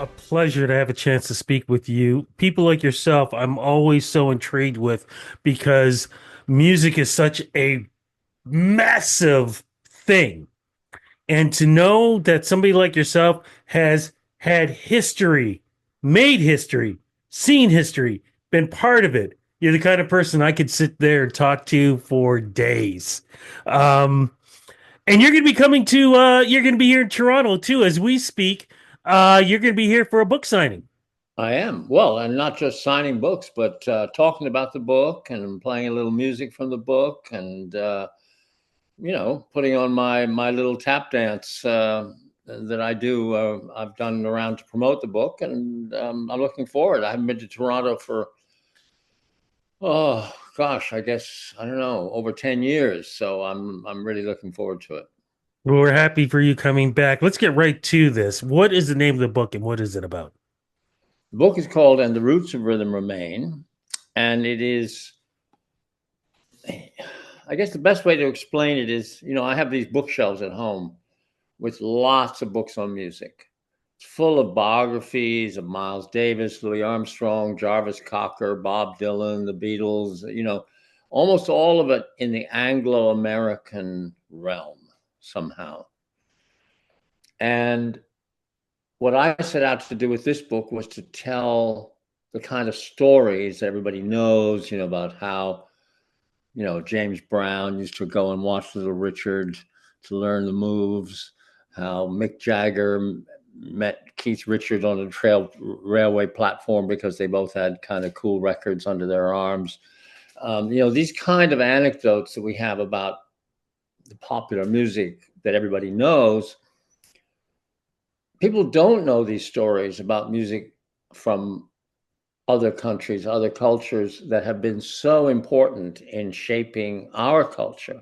a pleasure to have a chance to speak with you. People like yourself, I'm always so intrigued with because music is such a massive thing. And to know that somebody like yourself has had history, made history, seen history, been part of it, you're the kind of person I could sit there and talk to for days. Um, and you're going to be coming to, you're going to be here in Toronto too as we speak. You're going to be here for a book signing. I am. Well, and not just signing books, but talking about the book and playing a little music from the book and putting on my little tap dance that I do. I've done around to promote the book, and I'm looking forward. I haven't been to Toronto for, oh gosh, I guess I don't know, over 10 years. So I'm really looking forward to it. Well, we're happy for you coming back. Let's get right to this. What is the name of the book and what is it about? The book is called "And the Roots of Rhythm Remain," and it is, I guess the best way to explain it is, I have these bookshelves at home with lots of books on music. It's full of biographies of Miles Davis, Louis Armstrong, Jarvis Cocker, Bob Dylan, the Beatles, almost all of it in the Anglo American realm somehow. And what I set out to do with this book was to tell the kind of stories everybody knows, about how, James Brown used to go and watch Little Richard to learn the moves, how Mick Jagger met Keith Richards on a railway platform because they both had kind of cool records under their arms. These kind of anecdotes that we have about the popular music that everybody knows. People don't know these stories about music from other countries, other cultures that have been so important in shaping our culture.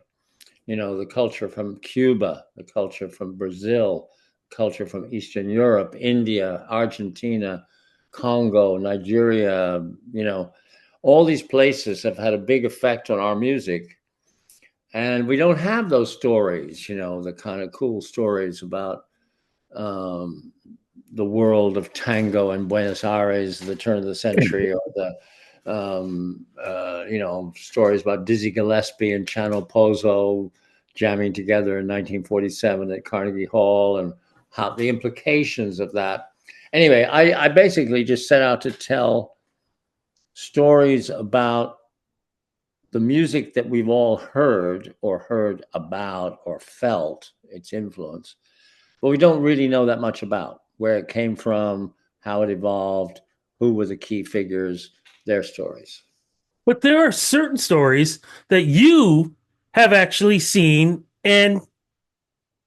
The culture from Cuba, the culture from Brazil, culture from Eastern Europe, India, Argentina, Congo, Nigeria, all these places have had a big effect on our music. And we don't have those stories, the kind of cool stories about um, the world of tango in Buenos Aires, the turn of the century, or the stories about Dizzy Gillespie and Chano Pozo jamming together in 1947 at Carnegie Hall, and how the implications of that. Anyway, I basically just set out to tell stories about the music that we've all heard or heard about or felt its influence, but we don't really know that much about where it came from, how it evolved, who were the key figures, their stories. But there are certain stories that you have actually seen and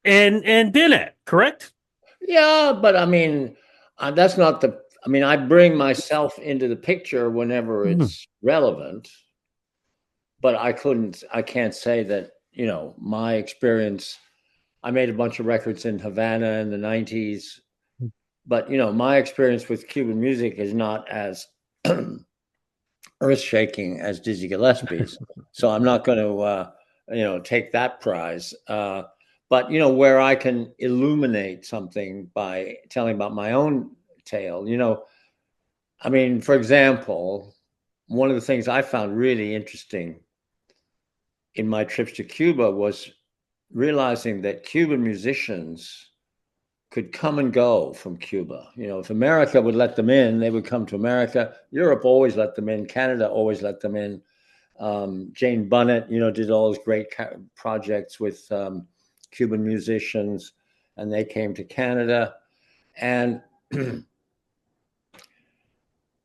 been at, correct? Yeah, but I mean, that's not the. I mean, I bring myself into the picture whenever Hmm. it's relevant, but I can't say that, my experience. I made a bunch of records in Havana in the 90s, but, my experience with Cuban music is not as earth shaking as Dizzy Gillespie's. So I'm not going to, take that prize. But where I can illuminate something by telling about my own tale. I mean, for example, one of the things I found really interesting in my trips to Cuba was realizing that Cuban musicians could come and go from Cuba. If America would let them in, they would come to America. Europe always let them in. Canada always let them in. Jane Bunnett, did all those great projects with Cuban musicians, and they came to Canada. And and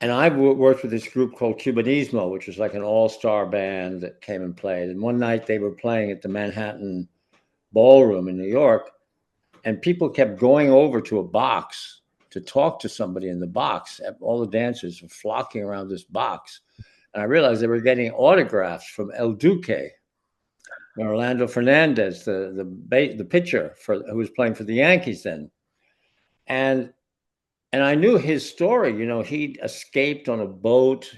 I worked with this group called Cubanismo, which was like an all-star band that came and played. And one night they were playing at the Manhattan Ballroom in New York, and people kept going over to a box to talk to somebody in the box. All the dancers were flocking around this box. And I realized they were getting autographs from El Duque, Orlando Fernandez, the pitcher who was playing for the Yankees then. And and I knew his story. He'd escaped on a boat,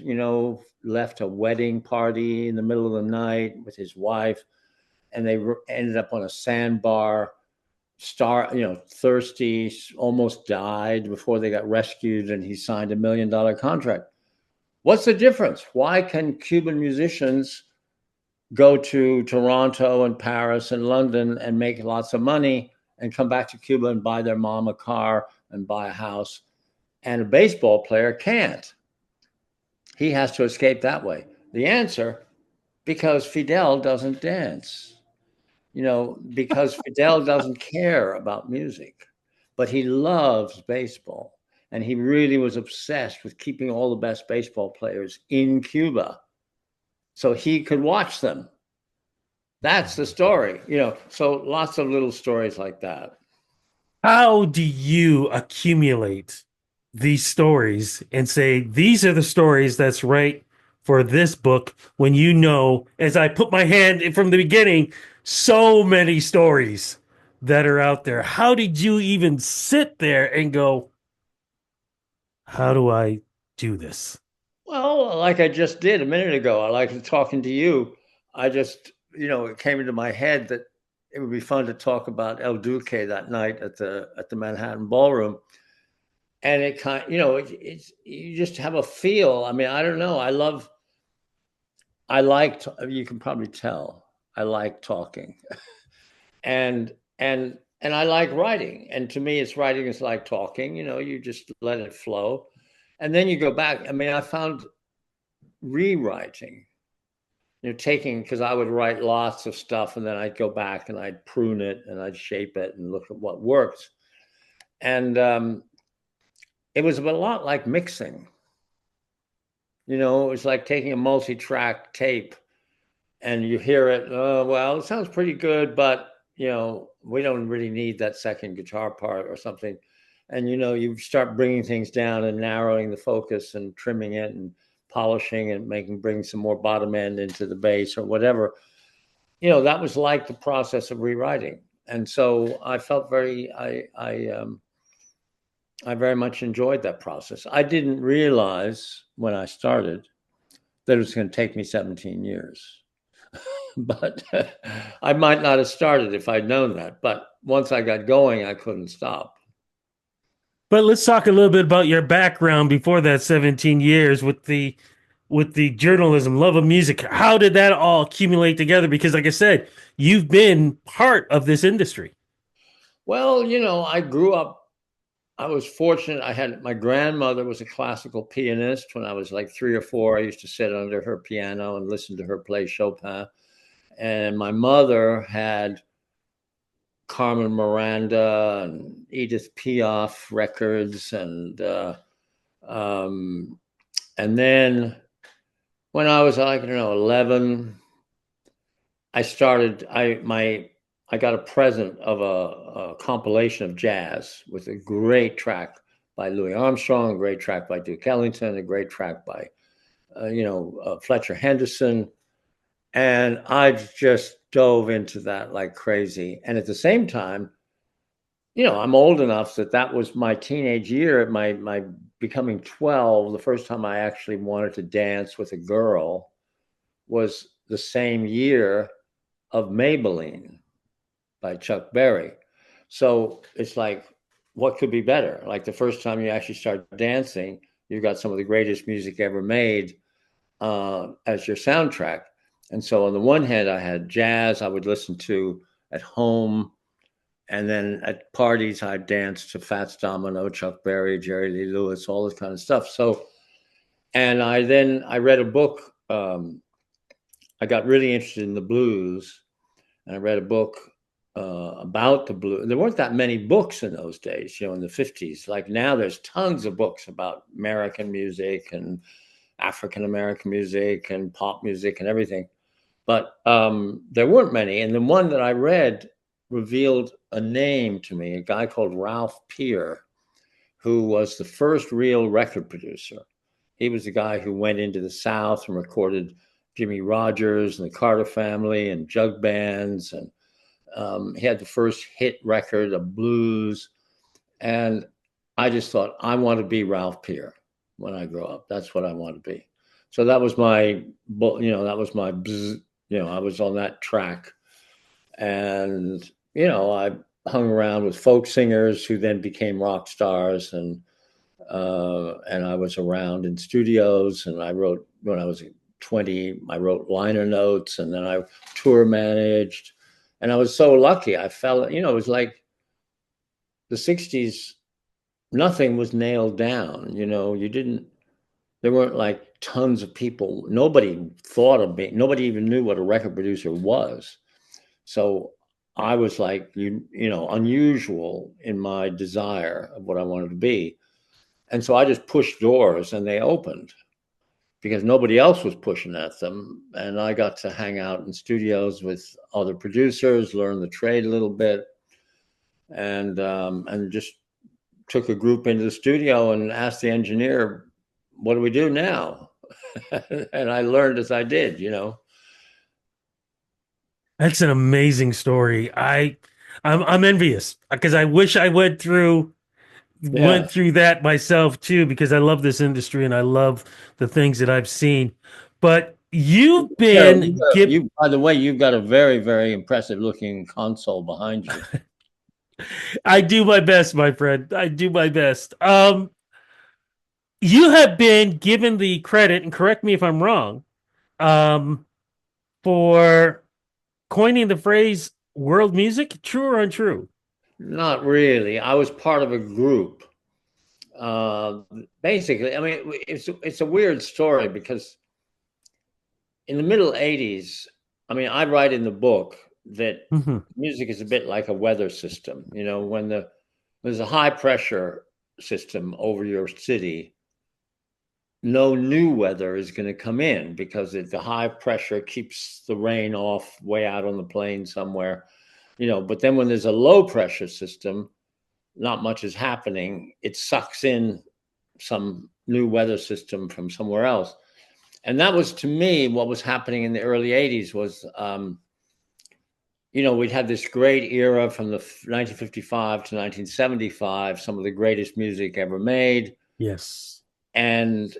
left a wedding party in the middle of the night with his wife, and they ended up on a sandbar thirsty, almost died before they got rescued, and he signed $1 million contract. What's the difference? Why can Cuban musicians go to Toronto and Paris and London and make lots of money and come back to Cuba and buy their mom a car and buy a house? And a baseball player can't. He has to escape that way. The answer, because Fidel doesn't dance, because Fidel doesn't care about music, but he loves baseball. And he really was obsessed with keeping all the best baseball players in Cuba so he could watch them. That's the story, so lots of little stories like that. How do you accumulate these stories and say these are the stories that's right for this book when you know, as I put my hand in from the beginning, so many stories that are out there? How did you even sit there and go, how do I do this? Well, like I just did a minute ago, I like talking to you. I just, it came into my head that it would be fun to talk about El Duque that night at the Manhattan Ballroom. And it kind, it's you just have a feel. I mean, I don't know. You can probably tell. I like talking, and I like writing. And to me, it's writing is like talking. You just let it flow, and then you go back. I mean, I found rewriting, taking, because I would write lots of stuff and then I'd go back and I'd prune it and I'd shape it and look at what works. And it was a lot like mixing. It was like taking a multi-track tape and you hear it. Oh, well, it sounds pretty good, but we don't really need that second guitar part or something. And you start bringing things down and narrowing the focus and trimming it and polishing and bring some more bottom end into the bass or whatever. That was like the process of rewriting. And so I felt I very much enjoyed that process. I didn't realize when I started that it was going to take me 17 years. But I might not have started if I'd known that. But once I got going, I couldn't stop. But let's talk a little bit about your background before that 17 years with the journalism, love of music. How did that all accumulate together? Because like I said, you've been part of this industry. Well, I grew up. I was fortunate. My grandmother was a classical pianist. When I was like 3 or 4, I used to sit under her piano and listen to her play Chopin. And my mother had Carmen Miranda and Edith Piaf records, um, and then when I was like, I don't know, 11, I got a present of a compilation of jazz with a great track by Louis Armstrong, a great track by Duke Ellington, a great track by Fletcher Henderson, and I just dove into that like crazy. And at the same time, I'm old enough that was my teenage year, my becoming 12. The first time I actually wanted to dance with a girl was the same year of Maybelline by Chuck Berry. So it's like, what could be better? Like the first time you actually start dancing, you've got some of the greatest music ever made as your soundtrack. And so on the one hand, I had jazz I would listen to at home. And then at parties, I'd dance to Fats Domino, Chuck Berry, Jerry Lee Lewis, all this kind of stuff. So, and I read a book. I got really interested in the blues, and I read a book about the blues. There weren't that many books in those days, in the 50s. Like now, there's tons of books about American music and African American music and pop music and everything. But there weren't many. And the one that I read revealed a name to me, a guy called Ralph Peer, who was the first real record producer. He was the guy who went into the South and recorded Jimmy Rogers and the Carter Family and jug bands. And he had the first hit record of blues. And I just thought, I want to be Ralph Peer when I grow up. That's what I want to be. So that was I was on that track. And, hung around with folk singers who then became rock stars, and I was around in studios, and I wrote when I was 20. I wrote liner notes, and then I tour managed, and I was so lucky. I felt, it was like the '60s. Nothing was nailed down. You didn't. There weren't like tons of people. Nobody thought of me. Nobody even knew what a record producer was. So I was like, unusual in my desire of what I wanted to be. And so I just pushed doors and they opened because nobody else was pushing at them. And I got to hang out in studios with other producers, learn the trade a little bit, and just took a group into the studio and asked the engineer, "What do we do now?" And I learned as I did. That's an amazing story. I'm envious because I wish I Yeah. went through that myself too, because I love this industry and I love the things that I've seen. But you've Yeah, been give by the way, you've got a very, very impressive looking console behind you. I do my best, my friend. I do my best. You have been given the credit, and correct me if I'm wrong, um, for coining the phrase world music. True or untrue? Not really. I was part of a group. Uh, Basically, I mean, it's a weird story because in the middle '80s, I mean, I write in the book that Hmm. music is a bit like a weather system. When there's a high pressure system over your city, no new weather is going to come in because the high pressure keeps the rain off way out on the plain somewhere. But then when there's a low pressure system, not much is happening. It sucks in some new weather system from somewhere else. And that was, to me, what was happening in the early '80s was, we'd had this great era from the 1955 to 1975, some of the greatest music ever made. Yes. And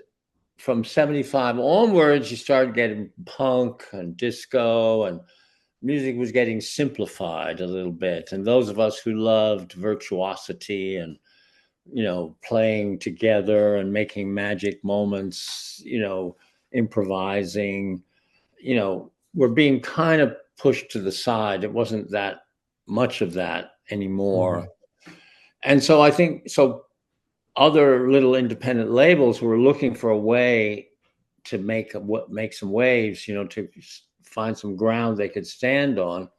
from '75 onwards, you started getting punk and disco, and music was getting simplified a little bit. And those of us who loved virtuosity and, playing together and making magic moments, improvising, were being kind of pushed to the side. It wasn't that much of that anymore. Mhm. And so I think so other little independent labels were looking for a way to make some waves, to find some ground they could stand on.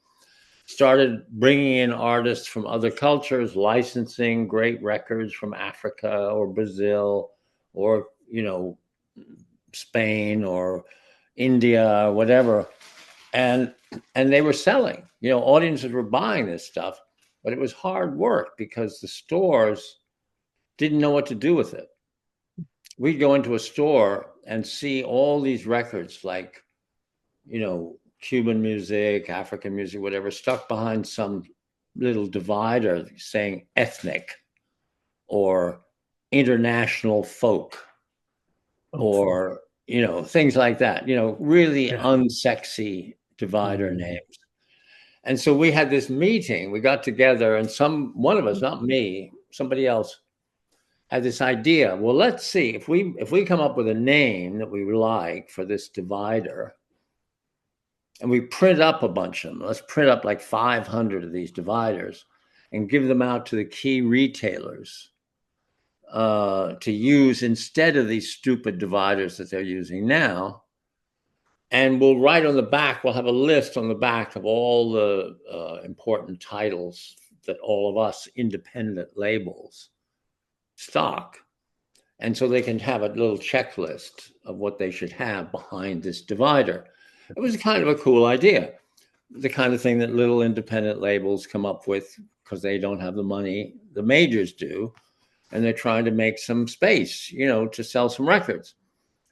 Started bringing in artists from other cultures, licensing great records from Africa or Brazil or Spain or India or whatever, and they were selling. Audiences were buying this stuff, but it was hard work because the stores didn't know what to do with it. We'd go into a store and see all these records like, Cuban music, African music, whatever, stuck behind some little divider saying ethnic or international folk Oh, or, things like that, really yeah. unsexy divider Mhm. names. And so we had this meeting, we got together, and one of us, not me, somebody else, had this idea. Well, let's see if we come up with a name that we like for this divider, and we print up a bunch of them. Let's print up like 500 of these dividers and give them out to the key retailers to use instead of these stupid dividers that they're using now. And we'll write on the back, we'll have a list on the back of all the important titles that all of us independent labels stock. And so they can have a little checklist of what they should have behind this divider. It was kind of a cool idea, the kind of thing that little independent labels come up with because they don't have the money the majors do, and they're trying to make some space, to sell some records.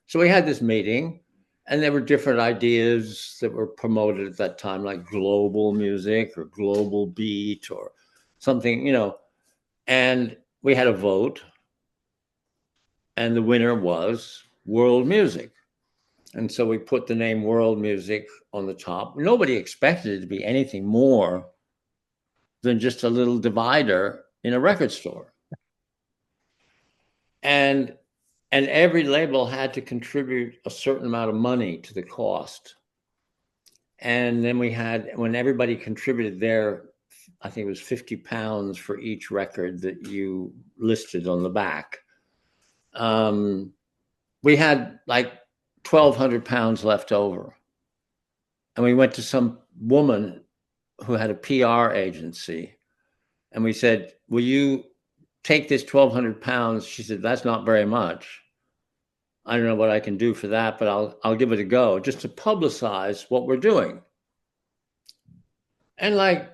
So we had this meeting, and there were different ideas that were promoted at that time, like global music or global beat or something, and we had a vote, and the winner was world music. And so we put the name world music on the top. Nobody expected it to be anything more than just a little divider in a record store. And every label had to contribute a certain amount of money to the cost. And then we had, when everybody contributed their, I think it was £50 for each record that you listed on the back. We had like £1,200 left over. And we went to some woman who had a PR agency, and we said, will you take this £1,200? She said, that's not very much. I don't know what I can do for that, but I'll give it a go, just to publicize what we're doing. And like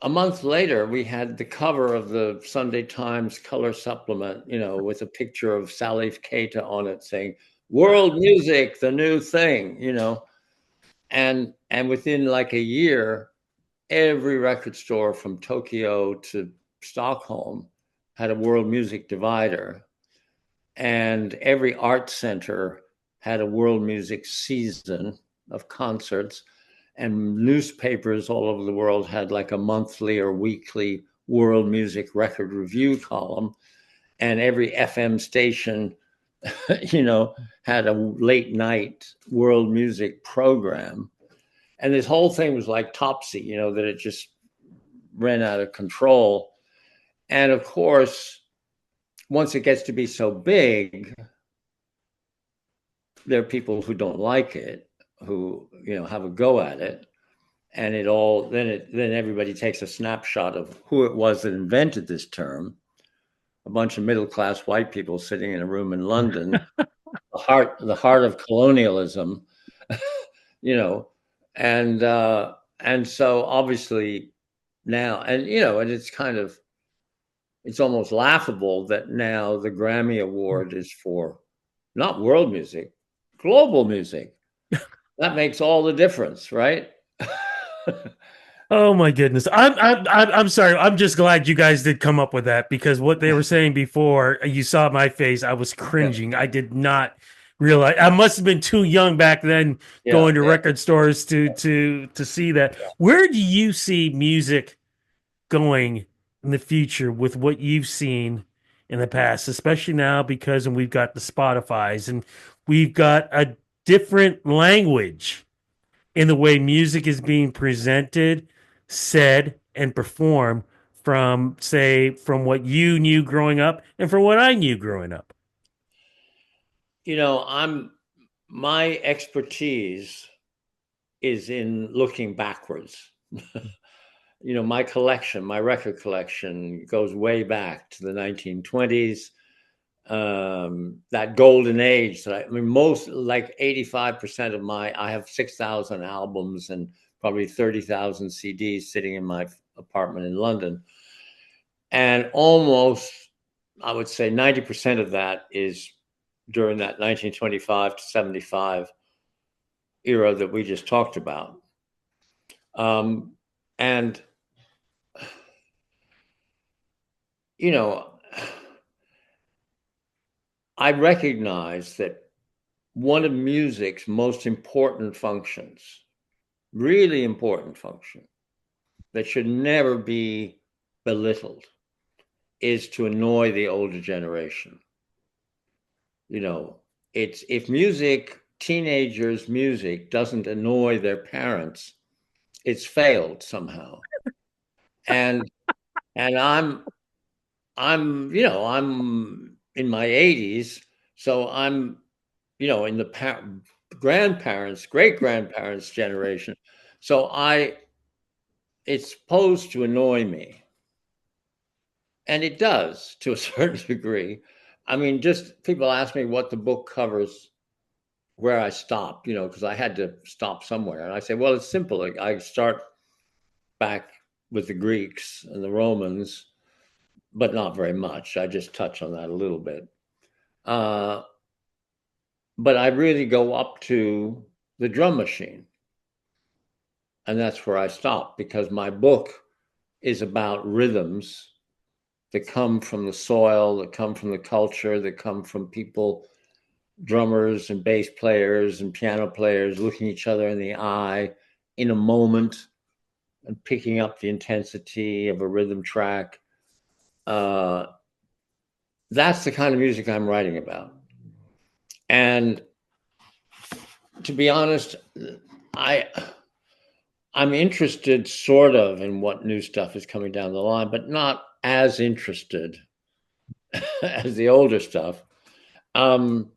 a month later, we had the cover of the Sunday Times color supplement, with a picture of Salif Keita on it saying, "World music, the new thing," and within like a year, every record store from Tokyo to Stockholm had a world music divider, and every art center had a world music season of concerts, and newspapers all over the world had like a monthly or weekly world music record review column, and every FM station had a late night world music program. And this whole thing was like Topsy, that it just ran out of control. And of course, once it gets to be so big, there are people who don't like it, who have a go at it, and then everybody takes a snapshot of who it was that invented this term. A bunch of middle-class white people sitting in a room in London, the heart of colonialism, and so obviously now, and it's almost laughable that now the Grammy Award is for not world music, global music. That makes all the difference, right? Oh my goodness. I'm sorry. I'm just glad you guys did come up with that, because what they were saying before, you saw my face. I was Yeah, cringing. I did not realize. I must have been too young back then yeah, going to yeah. record stores to see that. Where do you see music going in the future with what you've seen in the past, especially now because we've got the Spotify's and we've got a different language in the way music is being presented, said, and performed from, say, from what you knew growing up and from what I knew growing up. I'm my expertise is in looking backwards. My record collection goes way back to the 1920s. That golden age that I mean, most like 85% of I have 6,000 albums and probably 30,000 CDs sitting in my apartment in London. And almost, I would say 90% of that is during that 1925 to 75 era that we just talked about. And, you know, I recognize that one of music's most important functions, really important function, that should never be belittled, is to annoy the older generation. It's if teenagers' music doesn't annoy their parents, it's failed somehow. And I'm in my 80s, so I'm in the grandparents, great grandparents generation. So it's supposed to annoy me. And it does to a certain degree. I mean, just people ask me what the book covers, where I stopped, because I had to stop somewhere. And I say, well, it's simple. I start back with the Greeks and the Romans, but not very much. I just touch on that a little bit. But I really go up to the drum machine. And that's where I stop, because my book is about rhythms that come from the soil, that come from the culture, that come from people, drummers and bass players and piano players looking each other in the eye in a moment, and picking up the intensity of a rhythm track. Uh, that's the kind of music I'm writing about. And to be honest, I I'm interested sort of in what new stuff is coming down the line, but not as interested as the older stuff. Um,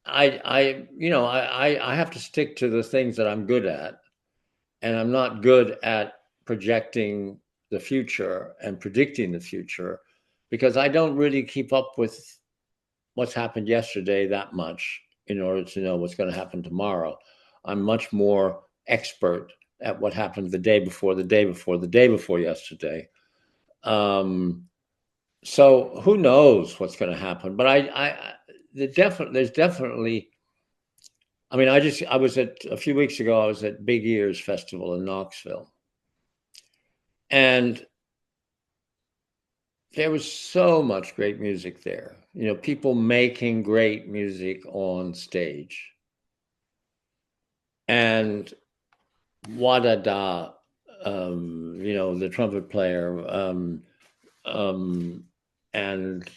I have to stick to the things that I'm good at, and I'm not good at projecting the future and predicting the future because I don't really keep up with what's happened yesterday that much in order to know what's going to happen tomorrow. I'm much more expert at what happened the day before, the day before, the day before yesterday. Um, so who knows what's going to happen? But there's definitely. I mean, I was at a few weeks ago. I was at Big Ears Festival in Knoxville, and there was so much great music there. You know, people making great music on stage, and Wadada, the trumpet player, um, and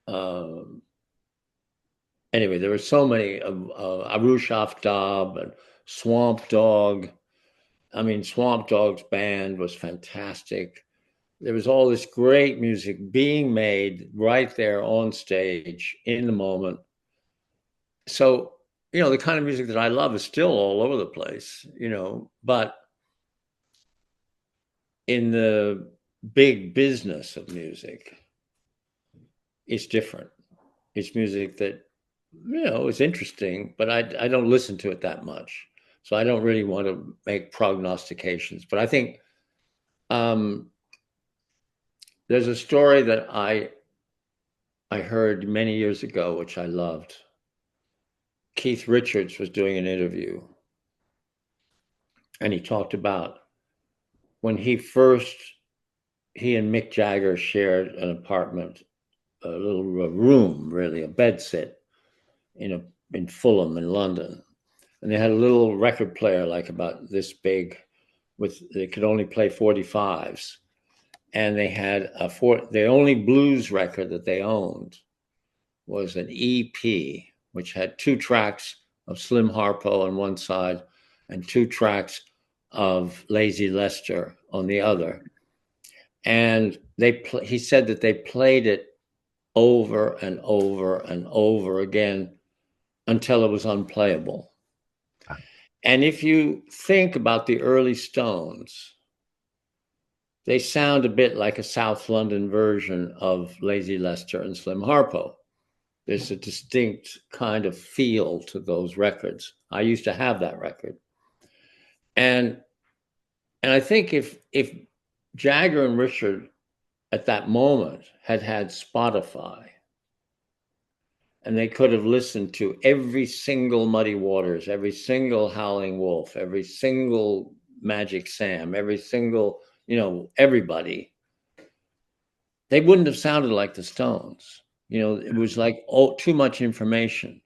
uh, anyway, there were so many Arush Aftab and Swamp Dog. I mean, Swamp Dog's band was fantastic. There was all this great music being made right there on stage in the moment. So, the kind of music that I love is still all over the place, but in the big business of music, it's different. It's music that, is interesting, but I don't listen to it that much. So I don't really want to make prognostications. But I think um, there's a story that I heard many years ago, which I loved. Keith Richards was doing an interview, and he talked about when he and Mick Jagger shared an apartment, a little room, really, a bed sit in Fulham in London. And they had a little record player like about this big they could only play 45s. And they had the only blues record that they owned was an EP, which had 2 tracks of Slim Harpo on one side and 2 tracks of Lazy Lester on the other. And he said that they played it over and over and over again until it was unplayable. And if you think about the early Stones, they sound a bit like a South London version of Lazy Lester and Slim Harpo. There's a distinct kind of feel to those records. I used to have that record. And I think if Jagger and Richard at that moment had Spotify, and they could have listened to every single Muddy Waters, every single Howling Wolf, every single Magic Sam, every single, everybody, they wouldn't have sounded like the Stones. It was like too much information,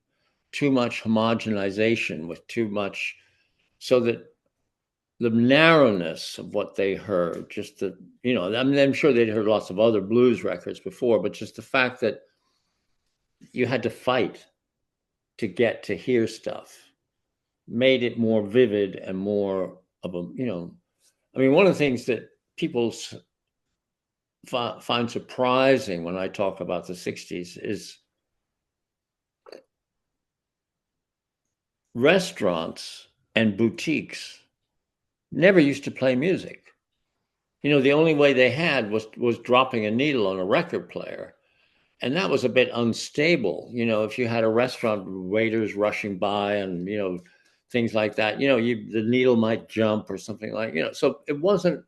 too much homogenization with too much, so that the narrowness of what they heard, just the, I mean, I'm sure they'd heard lots of other blues records before, but just the fact that you had to fight to get to hear stuff made it more vivid and more of a, I mean, one of the things that people find surprising when I talk about the 60s is restaurants and boutiques never used to play music. The only way they had was dropping a needle on a record player. And that was a bit unstable. If you had a restaurant, waiters rushing by and, things like that, the needle might jump or something like, so it wasn't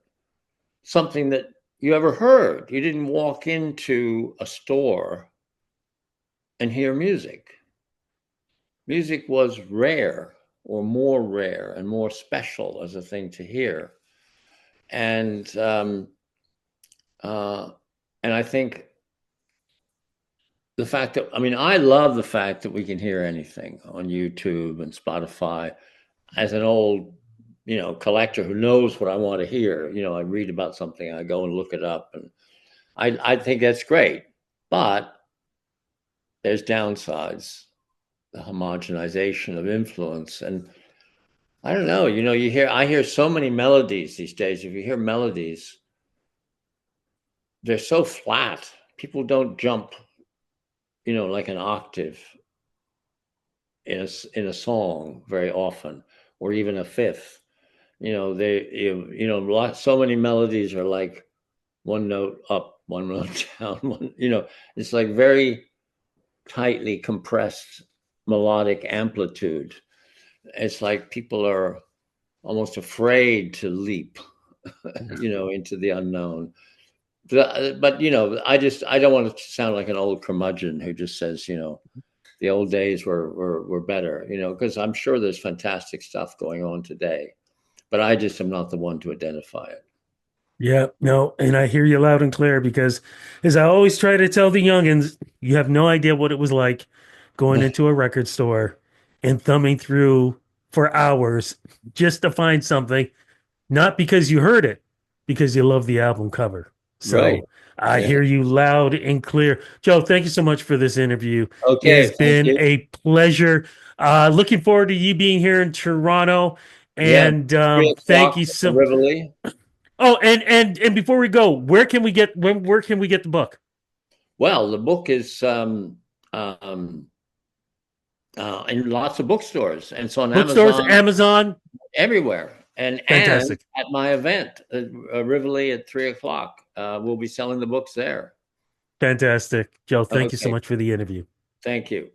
something that you ever heard. You didn't walk into a store and hear music. Music was rare or more rare and more special as a thing to hear. And I think the fact that, I mean, I love the fact that we can hear anything on YouTube and Spotify. As an old collector who knows what I want to hear. I read about something, I go and look it up, and I think that's great. But there's downsides, the homogenization of influence. And I don't know, I hear so many melodies these days. If you hear melodies, they're so flat. People don't jump, like an octave in a song very often, or even a fifth. So many melodies are like one note up, one note down, it's like very tightly compressed melodic amplitude. It's like people are almost afraid to leap, into the unknown. But I don't want to sound like an old curmudgeon who just says, the old days were better, because I'm sure there's fantastic stuff going on today, but I just am not the one to identify it. Yeah, no, and I hear you loud and clear because, as I always try to tell the youngins, you have no idea what it was like going into a record store and thumbing through for hours just to find something, not because you heard it, because you love the album cover. Right. So I Yeah. hear you loud and clear. Joe, thank you so much for this interview. It Okay. has Thank been you. a pleasure. Looking forward to you being here in Toronto. Yeah. And three thank o'clock you at the so. Rivoli. Oh, and before we go, where can we get the book? Well, the book is in lots of bookstores, and it's on Bookstores, Amazon Amazon. everywhere. And Fantastic. at my event, Rivoli at 3 o'clock, we'll be selling the books there. Fantastic. Joe, thank you so Okay. much for the interview. Thank you.